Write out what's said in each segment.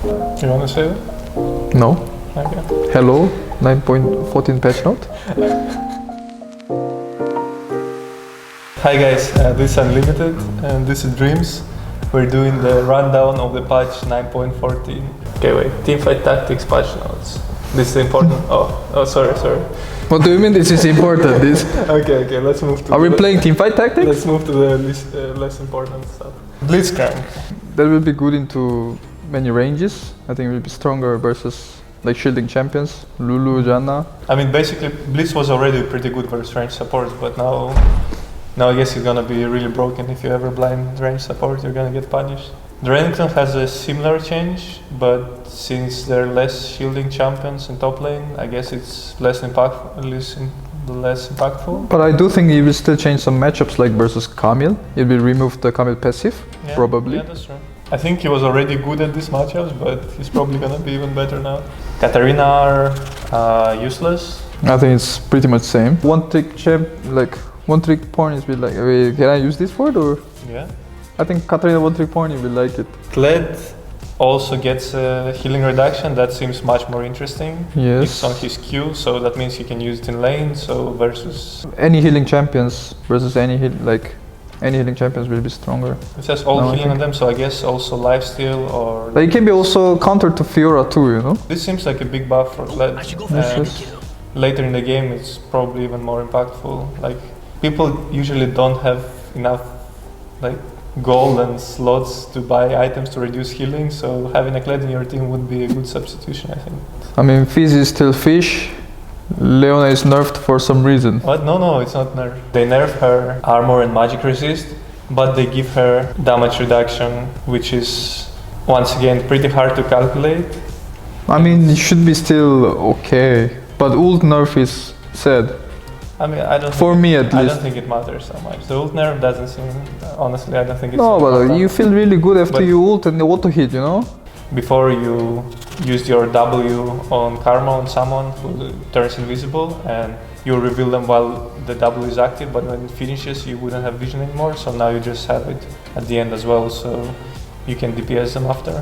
You want to say that? No. Okay. Hello, 9.14 patch note. Hi guys, this is Unlimited and this is Dreams. We're doing the rundown of the patch 9.14. Okay, wait. Teamfight tactics patch notes. This is important. Oh, sorry. What do you mean this is important? Okay. Let's move to. Are we playing teamfight tactics? Let's move to the less important stuff. Blitzcrank. That will be good into many ranges. I think it will be stronger versus like shielding champions, Lulu, Janna. I mean, basically, Blitz was already pretty good versus range support, but now I guess it's gonna be really broken. If you ever blind range support, you're gonna get punished. The Renekton has a similar change, but since there are less shielding champions in top lane, I guess it's less impactful. But I do think he will still change some matchups like versus Camille. He will remove the Camille passive, probably. Yeah, that's true. I think he was already good at these matchups, but he's probably gonna be even better now. Katarina are useless. I think it's pretty much same. One trick point is be like, wait, can I use this for it or? Yeah. I think Katarina one trick point, you will like it. Kled also gets a healing reduction. That seems much more interesting. Yes. It's on his Q, so that means he can use it in lane. So versus any healing champions versus any healing champions will be stronger. It says all healing on them, so I guess also lifesteal or. But it can be also counter to Fiora too, you know. This seems like a big buff for Kled. Later in the game, it's probably even more impactful. Like people usually don't have enough gold and slots to buy items to reduce healing, so having a Kled in your team would be a good substitution, I think. I mean, Fizz is still fish. Leona is nerfed for some reason. What? No, it's not nerf. They nerf her armor and magic resist, but they give her damage reduction, which is once again pretty hard to calculate. I mean, it should be still okay, but ult nerf is sad. I mean, I don't think it matters so much. The ult nerf doesn't seem, honestly, I don't think it's. No, but you feel really good after you ult and the auto hit, you know? Before you used your W on Karma on someone who turns invisible, and you reveal them while the W is active, but when it finishes, you wouldn't have vision anymore. So now you just have it at the end as well, so you can DPS them after,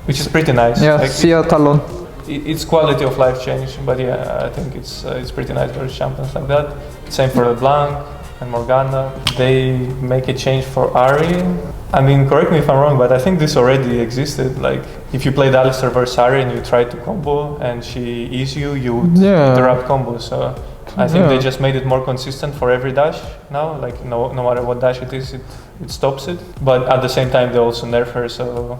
which is pretty nice. Yeah, see ya, Talon. It's quality of life change, but yeah, I think it's pretty nice for champions like that. Same for LeBlanc and Morgana. They make a change for Ahri. I mean, correct me if I'm wrong, but I think this already existed. Like, if you played Alistar versus Ahri and you tried to combo and she E's you would interrupt combos. So I think they just made it more consistent for every dash now. Like, no matter what dash it is, it stops it. But at the same time, they also nerf her, so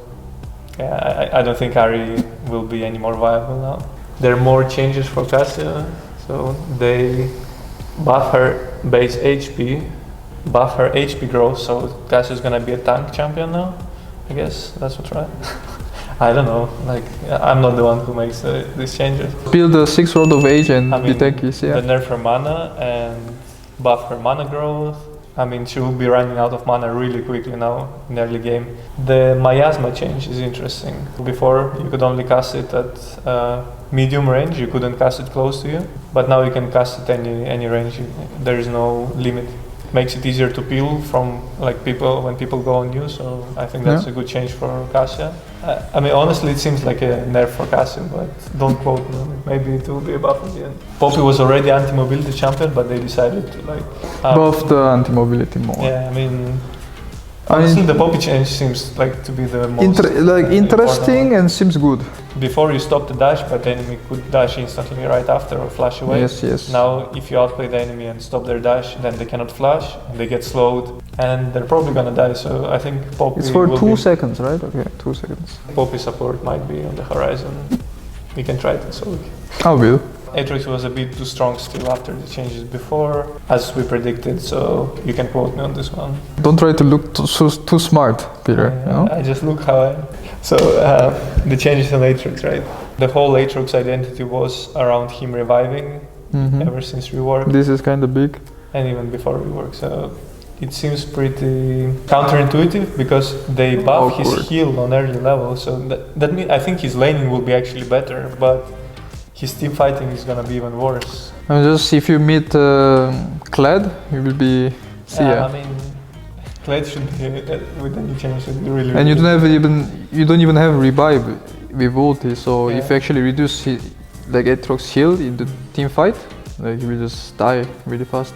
yeah, I don't think Ahri will be any more viable now. There are more changes for Cassia, so they buff her base HP, buff her HP growth, so Cassia is gonna be a tank champion now. I guess that's what's right. I don't know, like I'm not the one who makes these changes. Build a 6 Rod of Age and be tankies, yeah. They nerf her mana and buff her mana growth. I mean, she will be running out of mana really quickly now in the early game. The Miasma change is interesting. Before, you could only cast it at medium range, you couldn't cast it close to you. But now you can cast it any range, there is no limit. Makes it easier to peel from when people go on you, so I think that's a good change for Cassia. I mean, honestly, it seems like a nerf for Cassia, but don't quote me. Maybe it will be a buff at the end. Poppy was already anti-mobility champion, but they decided to buff the anti-mobility more. Yeah, I mean, honestly, the Poppy change seems like to be the most interesting and seems good. Before you stop the dash, but the enemy could dash instantly right after or flash away. Yes. Now, if you outplay the enemy and stop their dash, then they cannot flash, and they get slowed, and they're probably gonna die. So I think Poppy. It's for 2 seconds, right? Okay, 2 seconds. Poppy support might be on the horizon. We can try it, so. I will. Aatrox was a bit too strong still after the changes before, as we predicted, so you can quote me on this one. Don't try to look too smart, Peter. You know? I just look how I am. So, the changes on Aatrox, right? The whole Aatrox identity was around him reviving ever since rework. This is kind of big. And even before rework, so it seems pretty counterintuitive because they buff his heal on early level, so that means I think his laning will be actually better, but his team fighting is gonna be even worse. And just if you meet Kled, you will be I mean, Kled should be with any change should be really. And you don't even have revive. with ulti, so if you actually reduce like Aatrox's heal in the team fight, like he will just die really fast.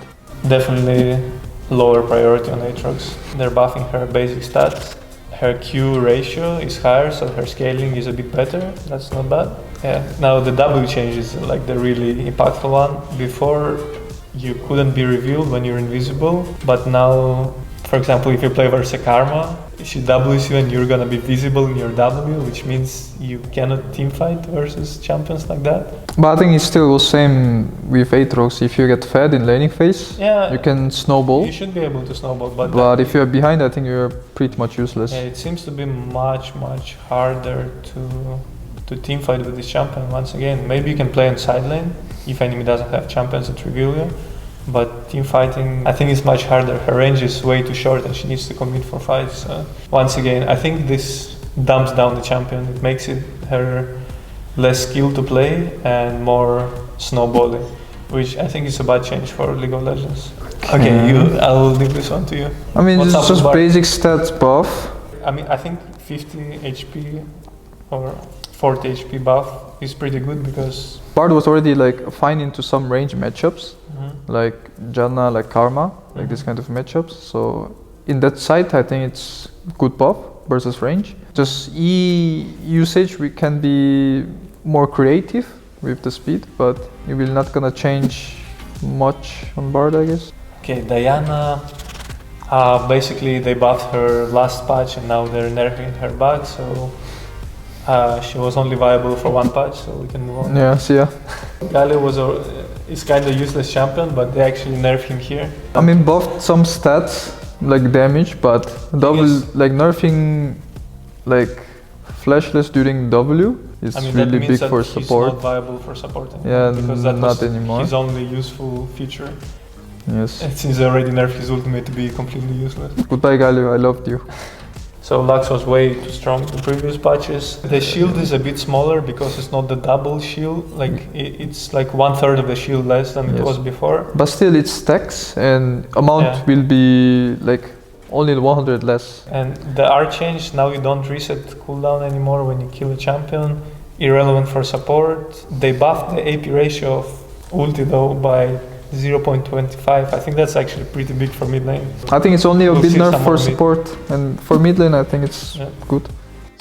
Definitely lower priority on Aatrox. They're buffing her basic stats. Her Q ratio is higher, so her scaling is a bit better. That's not bad. Yeah. Now the W change is like the really impactful one. Before, you couldn't be revealed when you're invisible, but now, for example, if you play versus Karma, she Ws you and you're gonna be visible in your W, which means you cannot teamfight versus champions like that. But I think it still was same with Aatrox. If you get fed in laning phase, you can snowball. You should be able to snowball, but if you're behind, I think you're pretty much useless. Yeah, it seems to be much harder to teamfight with this champion. Once again, maybe you can play on side lane if enemy doesn't have champions that reveal you. But team fighting, I think it's much harder. Her range is way too short and she needs to commit for fights. Once again, I think this dumps down the champion. It makes her less skilled to play and more snowballing, which I think is a bad change for League of Legends. Okay, I'll leave this one to you. I mean, it's just basic stats buff. I mean, I think 50 HP or 40 HP buff is pretty good because Bard was already like fine into some range matchups, like Janna, like Karma, like this kind of matchups. So in that side, I think it's good buff versus range. Just E usage, we can be more creative with the speed, but it will not gonna change much on Bard, I guess. Okay, Diana. Basically, they buffed her last patch and now they're nerfing her back, so she was only viable for one patch, so we can move on. Yeah, see ya. Galio is kind of useless champion, but they actually nerf him here. I mean, buffed some stats like damage, but like nerfing like flashless during W is really big for support. He's not viable for support anymore. Yeah, because that not anymore. His only useful feature. Yes. And since they already nerfed his ultimate to be completely useless. Goodbye, Galio. I loved you. So Lux was way too strong in previous patches. The shield is a bit smaller because it's not the double shield. Like it's like 1/3 of the shield less than it was before. But still, it stacks and amount will be like only 100 less. And the R change, now you don't reset cooldown anymore when you kill a champion. Irrelevant for support. They buffed the AP ratio of ulti though by 0.25. I think that's actually pretty big for mid lane. I think it's only a bit nerf for support, and for mid lane I think it's good.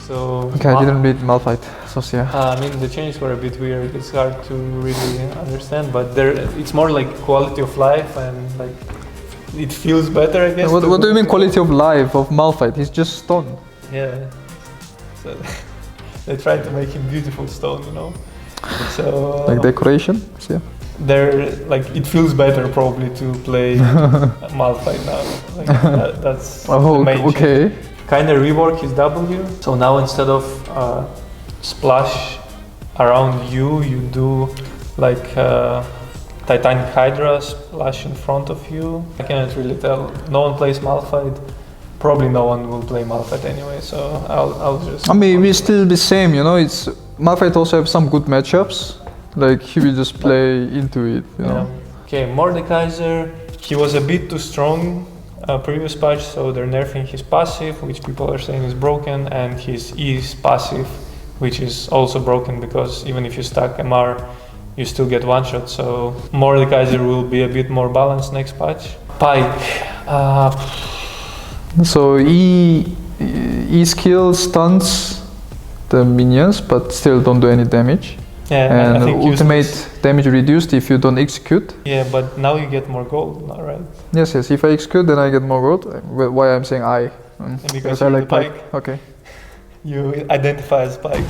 So okay, I didn't read Malphite, so yeah. I mean the changes were a bit weird. It's hard to really understand, but it's more like quality of life and like it feels better, I guess. What do you mean quality of life of Malphite? He's just stone. Yeah. So they tried to make him beautiful stone, you know. So like decoration, so yeah. It feels better probably to play Malphite now. Like that's the main okay. Kind of rework his W. So now instead of splash around you do like Titanic Hydra splash in front of you. I cannot really tell. No one plays Malphite. Probably no one will play Malphite anyway. So I'll just. I mean, we still the same. You know, it's Malphite also have some good matchups. Like he will just play into it, you know. Okay, Mordekaiser, he was a bit too strong previous patch, so they're nerfing his passive, which people are saying is broken, and his E's passive, which is also broken because even if you stack MR, you still get one shot. So Mordekaiser will be a bit more balanced next patch. Pyke. So E skill stuns the minions, but still don't do any damage. Yeah, and ultimate damage reduced if you don't execute. Yeah, but now you get more gold, right? Yes. If I execute, then I get more gold. Why I'm saying I? Because I like Pyke. Okay. You identify as Pyke.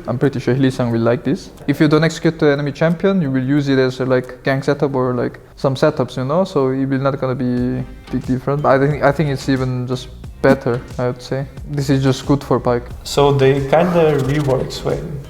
I'm pretty sure Lee-Sang will like this. If you don't execute the enemy champion, you will use it as a like gank setup or like some setups, you know. So it will not gonna be big difference. But I think it's even just better, I would say. This is just good for Pyke. So they kind of reworked Swain.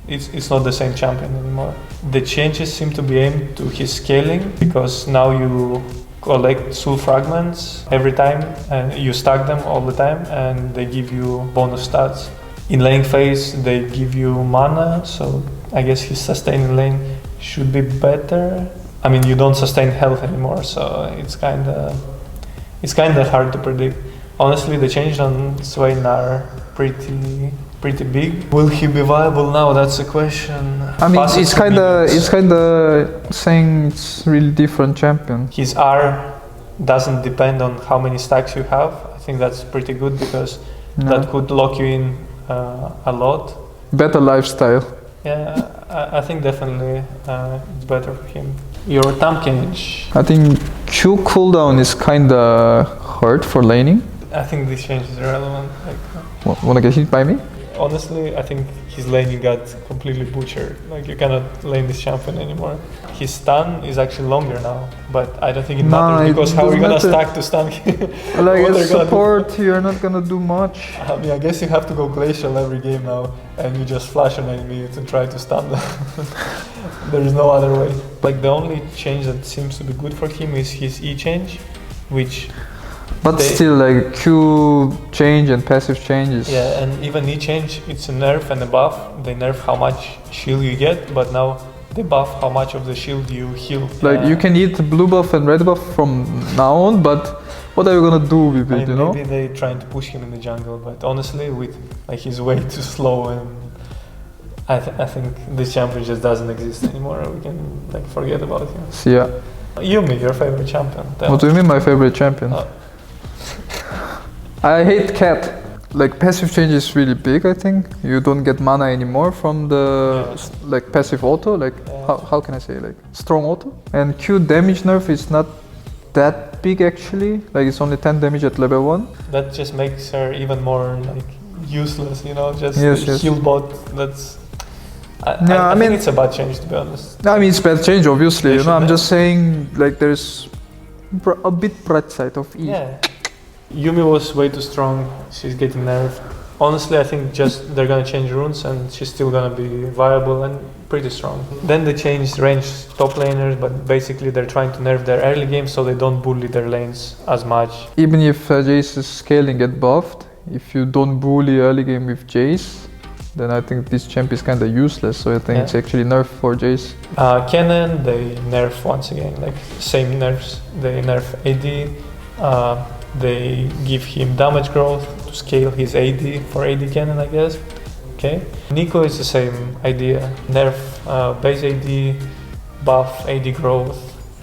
It's not the same champion anymore. The changes seem to be aimed to his scaling because now you collect soul fragments every time and you stack them all the time and they give you bonus stats. In lane phase they give you mana, so I guess his sustain in lane should be better. I mean, you don't sustain health anymore, so it's kind of hard to predict. Honestly, the changes on Swain are pretty pretty big. Will he be viable now? That's the question. I mean, it's kind of saying it's really different champion. His R doesn't depend on how many stacks you have. I think that's pretty good because that could lock you in a lot. Better lifestyle. Yeah, I think definitely it's better for him. Your thumb cage. I think Q cooldown is kind of hard for laning. I think this change is irrelevant. Wanna get hit by me? Honestly, I think his laning got completely butchered. Like, you cannot lane this champion anymore. His stun is actually longer now, but I don't think it matters because how are you gonna stack to stun him? Like as support, you're not gonna do much. I mean, I guess you have to go glacial every game now, and you just flash an enemy to try to stun them. There is no other way. Like, the only change that seems to be good for him is his E change, which. But still, like Q change and passive changes. Yeah, and even E change, it's a nerf and a buff. They nerf how much shield you get, but now they buff how much of the shield you heal. Like you can eat blue buff and red buff from now on, but what are you gonna do with it? You know? Maybe they're trying to push him in the jungle, but honestly, with like he's way too slow, and I think this champion just doesn't exist anymore. We can like forget about him. So, yeah. Yumi, your favorite champion? What do you mean, my favorite champion? I hate Cat. Like passive change is really big. I think you don't get mana anymore from the like passive auto. Like how can I say, like strong auto? And Q damage nerf is not that big actually. Like it's only 10 damage at level 1. That just makes her even more like useless. You know, just heal bot. That's. I mean, it's a bad change, to be honest. I mean, it's bad change, obviously. You know, I'm just saying like there's a bit bright side of E. Yeah. Yumi was way too strong. She's getting nerfed. Honestly, I think just they're gonna change runes and she's still gonna be viable and pretty strong. Then they changed range top laners, but basically they're trying to nerf their early game so they don't bully their lanes as much. Even if Jace's scaling get buffed, if you don't bully early game with Jace, then I think this champ is kind of useless. So I think it's actually nerf for Jace. Kennen, they nerf once again, like same nerfs. They nerf AD. They give him damage growth to scale his AD for AD Kennen, I guess. Okay. Nico is the same idea. Nerf base AD, buff AD growth,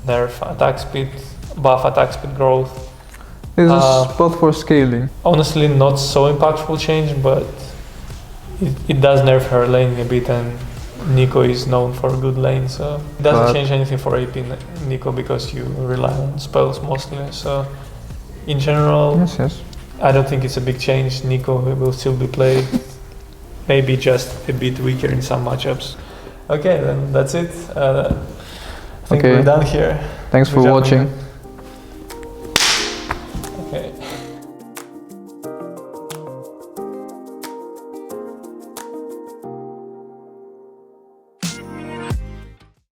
nerf attack speed, buff attack speed growth. This is both for scaling. Honestly, not so impactful change, but it does nerf her laning a bit, and Nico is known for a good lane, so it doesn't change anything for AP Nico because you rely on spells mostly. So in general, I don't think it's a big change. Nico will still be played, maybe just a bit weaker in some matchups. Okay, then that's it. I think we're done here. Thanks for watching. Okay.